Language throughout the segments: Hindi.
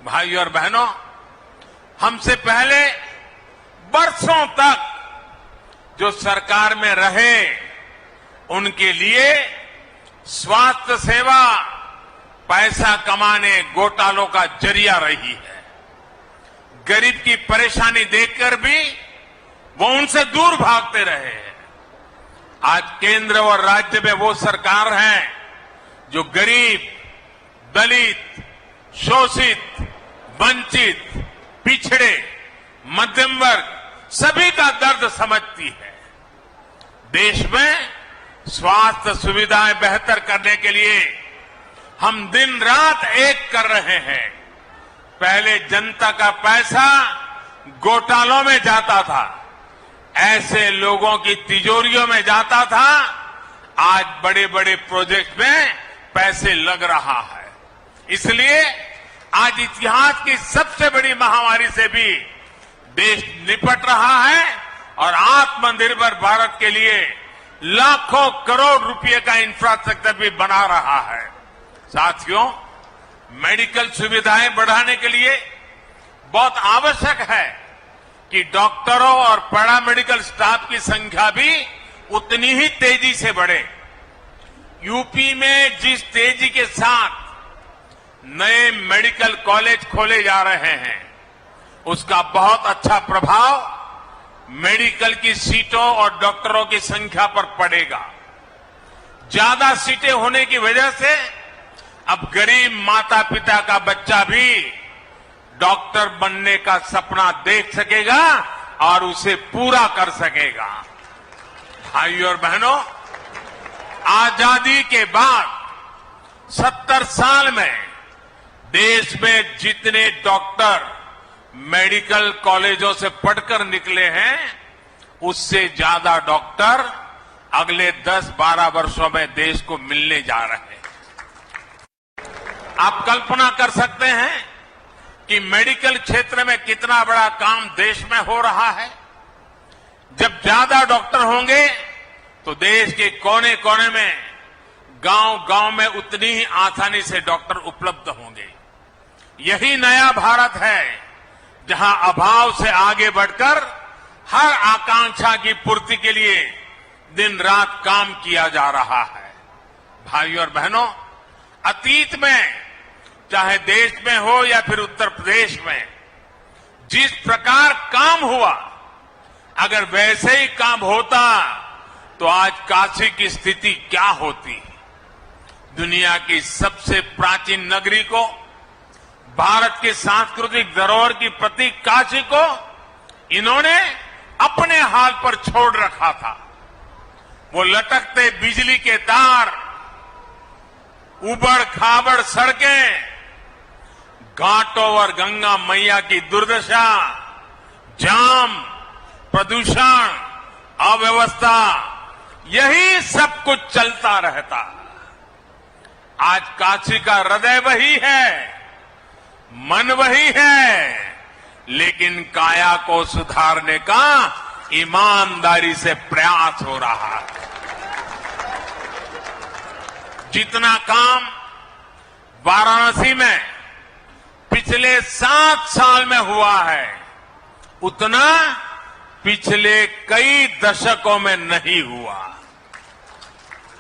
भाइयों और बहनों, हमसे पहले बरसों तक जो सरकार में रहे उनके लिए स्वास्थ्य सेवा पैसा कमाने घोटालों का जरिया रही है। गरीब की परेशानी देखकर भी वो उनसे दूर भागते रहे हैं। आज केंद्र और राज्य में वो सरकार है जो गरीब, दलित, शोषित, वंचित, पिछड़े, मध्यम वर्ग सभी का दर्द समझती है। देश में स्वास्थ्य सुविधाएं बेहतर करने के लिए हम दिन रात एक कर रहे हैं। पहले जनता का पैसा घोटालों में जाता था, ऐसे लोगों की तिजोरियों में जाता था। आज बड़े बड़े प्रोजेक्ट में पैसे लग रहा है। इसलिए आज इतिहास की सबसे बड़ी महामारी से भी देश निपट रहा है और आत्मनिर्भर भारत के लिए लाखों करोड़ रुपए का इंफ्रास्ट्रक्चर भी बना रहा है। साथियों, मेडिकल सुविधाएं बढ़ाने के लिए बहुत आवश्यक है कि डॉक्टरों और पैरामेडिकल स्टाफ की संख्या भी उतनी ही तेजी से बढ़े। यूपी में जिस तेजी के साथ नए मेडिकल कॉलेज खोले जा रहे हैं, उसका बहुत अच्छा प्रभाव मेडिकल की सीटों और डॉक्टरों की संख्या पर पड़ेगा। ज्यादा सीटें होने की वजह से अब गरीब माता पिता का बच्चा भी डॉक्टर बनने का सपना देख सकेगा और उसे पूरा कर सकेगा। भाइयों और बहनों, आजादी के बाद 70 साल में देश में जितने डॉक्टर मेडिकल कॉलेजों से पढ़कर निकले हैं, उससे ज्यादा डॉक्टर अगले 10-12 वर्षों में देश को मिलने जा रहे हैं। आप कल्पना कर सकते हैं कि मेडिकल क्षेत्र में कितना बड़ा काम देश में हो रहा है। जब ज्यादा डॉक्टर होंगे तो देश के कोने कोने में, गांव-गांव में उतनी ही आसानी से डॉक्टर उपलब्ध होंगे। यही नया भारत है जहां अभाव से आगे बढ़कर हर आकांक्षा की पूर्ति के लिए दिन रात काम किया जा रहा है। भाइयों और बहनों, अतीत में चाहे देश में हो या फिर उत्तर प्रदेश में जिस प्रकार काम हुआ, अगर वैसे ही काम होता तो आज काशी की स्थिति क्या होती। दुनिया की सबसे प्राचीन नगरी को, भारत की सांस्कृतिक धरोहर की प्रतीक काशी को इन्होंने अपने हाल पर छोड़ रखा था। वो लटकते बिजली के तार, उबड़ खाबड़ सड़कें, घाटों और गंगा मैया की दुर्दशा, जाम, प्रदूषण, अव्यवस्था, यही सब कुछ चलता रहता। आज काशी का हृदय वही है, मन वही है, लेकिन काया को सुधारने का ईमानदारी से प्रयास हो रहा है। जितना काम वाराणसी में पिछले 7 साल में हुआ है, उतना पिछले कई दशकों में नहीं हुआ।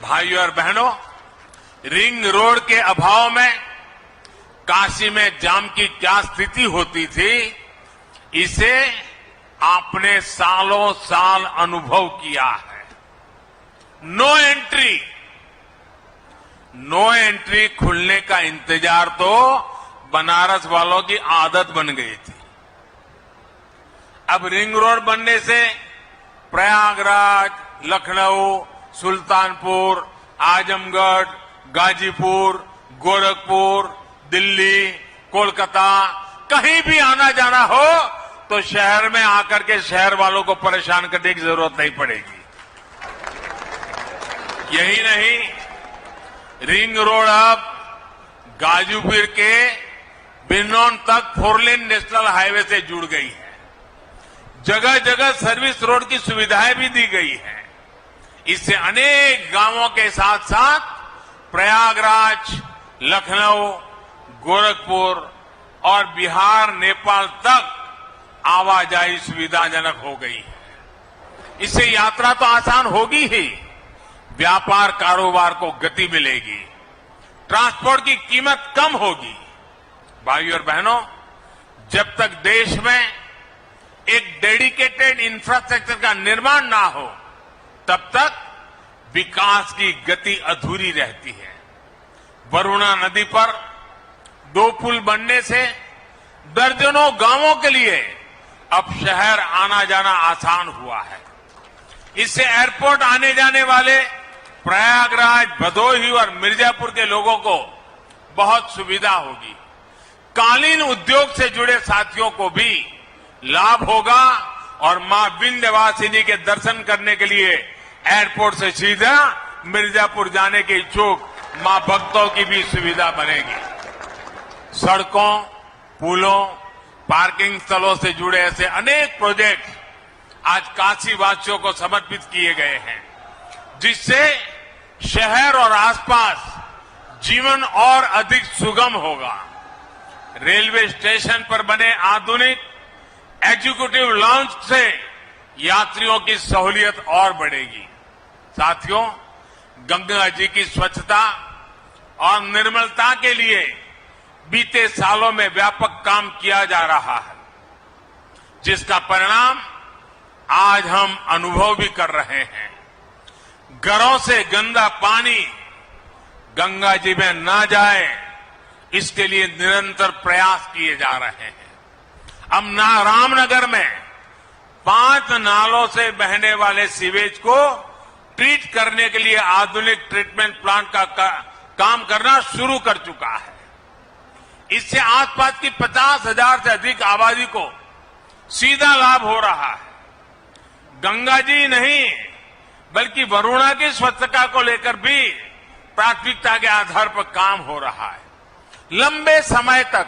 भाइयों और बहनों, रिंग रोड के अभाव में काशी में जाम की क्या स्थिति होती थी, इसे आपने सालों साल अनुभव किया है। नो एंट्री खुलने का इंतजार तो बनारस वालों की आदत बन गई थी। अब रिंग रोड बनने से प्रयागराज, लखनऊ, सुल्तानपुर, आजमगढ़, गाजीपुर, गोरखपुर, दिल्ली, कोलकाता, कहीं भी आना जाना हो तो शहर में आकर के शहर वालों को परेशान करने की जरूरत नहीं पड़ेगी। यही नहीं, रिंग रोड अब गाजीपुर के बिनौन तक 4 लेन नेशनल हाईवे से जुड़ गई है। जगह जगह सर्विस रोड की सुविधाएं भी दी गई है। इससे अनेक गांवों के साथ साथ प्रयागराज, लखनऊ, गोरखपुर और बिहार नेपाल तक आवाजाही सुविधाजनक हो गई है। इससे यात्रा तो आसान होगी ही, व्यापार कारोबार को गति मिलेगी, ट्रांसपोर्ट की कीमत कम होगी। भाइयों और बहनों, जब तक देश में एक डेडिकेटेड इंफ्रास्ट्रक्चर का निर्माण ना हो, तब तक विकास की गति अधूरी रहती है। वरुणा नदी पर 2 पुल बनने से दर्जनों गांवों के लिए अब शहर आना जाना आसान हुआ है। इससे एयरपोर्ट आने जाने वाले प्रयागराज, भदोही और मिर्जापुर के लोगों को बहुत सुविधा होगी। कालीन उद्योग से जुड़े साथियों को भी लाभ होगा और मां विंध्यवासिनी के दर्शन करने के लिए एयरपोर्ट से सीधा मिर्जापुर जाने के इच्छुक मां भक्तों की भी सुविधा बनेगी। सड़कों, पुलों, पार्किंग स्थलों से जुड़े ऐसे अनेक प्रोजेक्ट आज काशी वासियों को समर्पित किए गए हैं, जिससे शहर और आसपास जीवन और अधिक सुगम होगा। रेलवे स्टेशन पर बने आधुनिक एग्जीक्यूटिव लॉन्च से यात्रियों की सहूलियत और बढ़ेगी। साथियों, गंगा जी की स्वच्छता और निर्मलता के लिए बीते सालों में व्यापक काम किया जा रहा है, जिसका परिणाम आज हम अनुभव भी कर रहे हैं। घरों से गंदा पानी गंगा जी में ना जाए, इसके लिए निरंतर प्रयास किए जा रहे हैं। अब रामनगर में 5 नालों से बहने वाले सीवेज को ट्रीट करने के लिए आधुनिक ट्रीटमेंट प्लांट का काम करना शुरू कर चुका है। इससे आसपास की 50,000 से अधिक आबादी को सीधा लाभ हो रहा है। गंगा जी नहीं, बल्कि वरुणा की स्वच्छता को लेकर भी प्राथमिकता के आधार पर काम हो रहा है। लंबे समय तक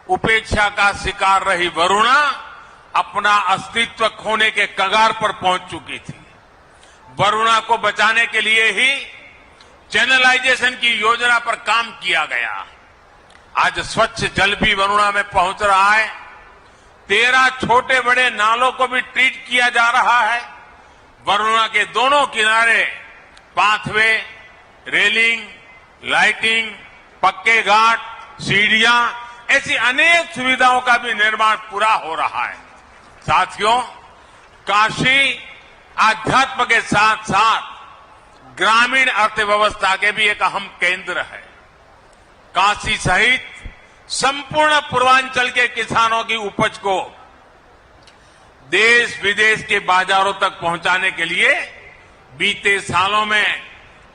उपेक्षा का शिकार रही वरुणा अपना अस्तित्व खोने के कगार पर पहुंच चुकी थी। वरुणा को बचाने के लिए ही चैनलाइजेशन की योजना पर काम किया गया। आज स्वच्छ जल भी वरुणा में पहुंच रहा है। 13 छोटे बड़े नालों को भी ट्रीट किया जा रहा है। वरुणा के दोनों किनारे पाथवे, रेलिंग, लाइटिंग, पक्के घाट, सीढ़ियां, ऐसी अनेक सुविधाओं का भी निर्माण पूरा हो रहा है। साथियों, काशी आध्यात्म के साथ साथ ग्रामीण अर्थव्यवस्था के भी एक अहम केंद्र है। काशी सहित संपूर्ण पूर्वांचल के किसानों की उपज को देश विदेश के बाजारों तक पहुंचाने के लिए बीते सालों में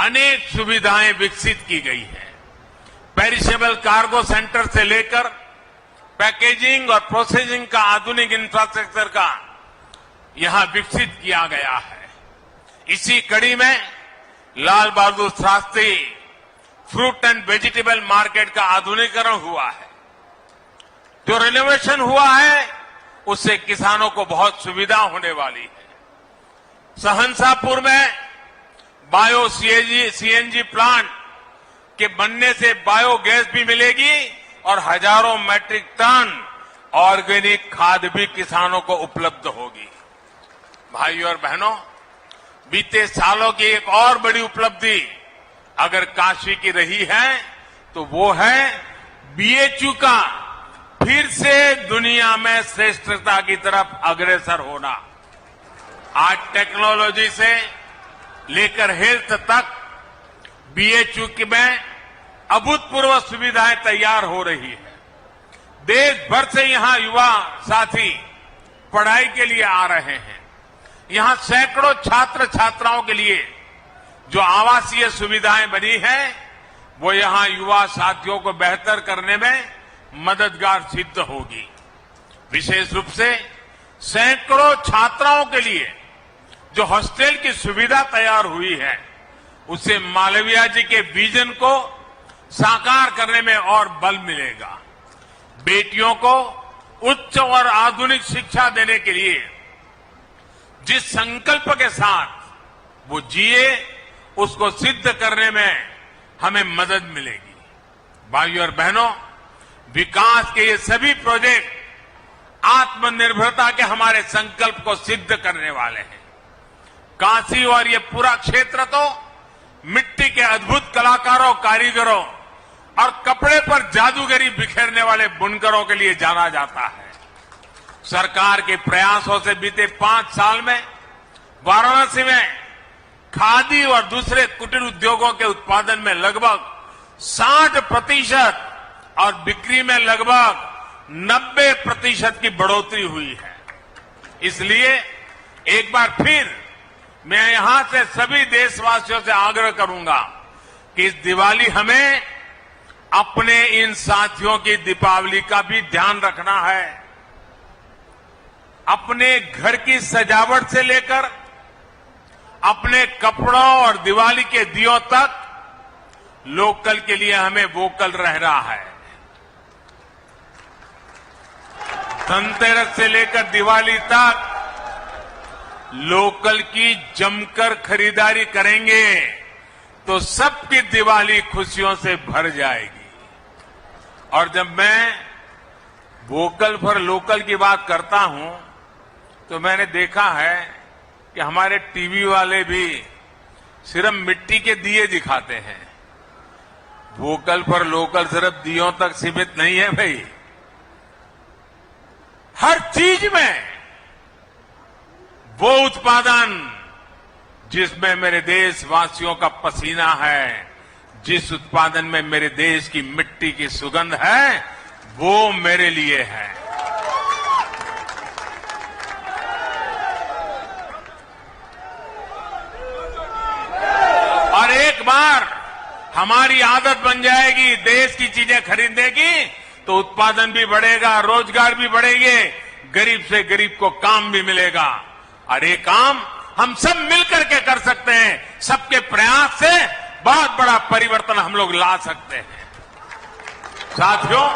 अनेक सुविधाएं विकसित की गई हैं। पेरिशेबल कार्गो सेंटर से लेकर पैकेजिंग और प्रोसेसिंग का आधुनिक इंफ्रास्ट्रक्चर का यहां विकसित किया गया है। इसी कड़ी में Lal Bahadur Shastri fruit and vegetable market का आधुनिकीकरण हुआ है। जो रिनोवेशन हुआ है, उससे किसानों को बहुत सुविधा होने वाली है। सहनसापुर में बायो सीएनजी प्लांट के बनने से बायोगैस भी मिलेगी और हजारों मैट्रिक टन ऑर्गेनिक खाद भी किसानों को उपलब्ध होगी। भाइयों और बहनों, बीते सालों की एक और बड़ी उपलब्धि अगर काशी की रही है तो वो है बीएचयू का फिर से दुनिया में श्रेष्ठता की तरफ अग्रसर होना। आज टेक्नोलॉजी से लेकर हेल्थ तक बीएचयू में अभूतपूर्व सुविधाएं तैयार हो रही है। देश भर से यहां युवा साथी पढ़ाई के लिए आ रहे हैं। यहां सैकड़ों छात्र छात्राओं के लिए जो आवासीय सुविधाएं बनी हैं, वो यहां युवा साथियों को बेहतर करने में मददगार सिद्ध होगी। विशेष रूप से सैकड़ों छात्राओं के लिए जो हॉस्टल की सुविधा तैयार हुई है, उससे मालवीय जी के विजन को साकार करने में और बल मिलेगा। बेटियों को उच्च और आधुनिक शिक्षा देने के लिए जिस संकल्प के साथ वो जिए, उसको सिद्ध करने में हमें मदद मिलेगी। भाइयों और बहनों, विकास के ये सभी प्रोजेक्ट आत्मनिर्भरता के हमारे संकल्प को सिद्ध करने वाले हैं। काशी और ये पूरा क्षेत्र तो मिट्टी के अद्भुत कलाकारों, कारीगरों और कपड़े पर जादूगरी बिखेरने वाले बुनकरों के लिए जाना जाता है। सरकार के प्रयासों से बीते 5 साल में वाराणसी में खादी और दूसरे कुटीर उद्योगों के उत्पादन में लगभग 60% और बिक्री में लगभग 90% की बढ़ोतरी हुई है। इसलिए एक बार फिर मैं यहां से सभी देशवासियों से आग्रह करूंगा कि इस दिवाली हमें अपने इन साथियों की दीपावली का भी ध्यान रखना है। अपने घर की सजावट से लेकर अपने कपड़ों और दिवाली के दियों तक लोकल के लिए हमें वोकल रहना है। धनतेरस से लेकर दिवाली तक लोकल की जमकर खरीदारी करेंगे तो सबकी दिवाली खुशियों से भर जाएगी। और जब मैं वोकल फॉर लोकल की बात करता हूं तो मैंने देखा है कि हमारे टीवी वाले भी सिर्फ मिट्टी के दिए दिखाते हैं। वोकल फॉर लोकल सिर्फ दियों तक सीमित नहीं है भाई, हर चीज में वो उत्पादन जिसमें मेरे देशवासियों का पसीना है, जिस उत्पादन में मेरे देश की मिट्टी की सुगंध है, वो मेरे लिए है। और एक बार हमारी आदत बन जाएगी देश की चीजें खरीदने की तो उत्पादन भी बढ़ेगा, रोजगार भी बढ़ेंगे, गरीब से गरीब को काम भी मिलेगा। और ये काम हम सब मिलकर के कर सकते हैं। सबके प्रयास से बहुत बड़ा परिवर्तन हम लोग ला सकते हैं। साथियों,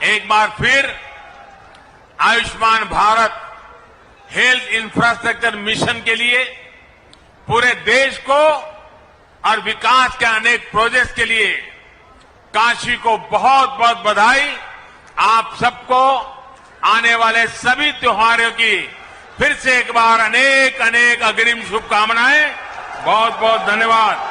एक बार फिर Ayushman Bharat health infrastructure mission के लिए पूरे देश को और विकास के अनेक प्रोजेक्ट्स के लिए काशी को बहुत बहुत बधाई। आप सबको आने वाले सभी त्योहारों की फिर से एक बार अनेक अनेक अग्रिम शुभकामनाएं। बहुत बहुत धन्यवाद।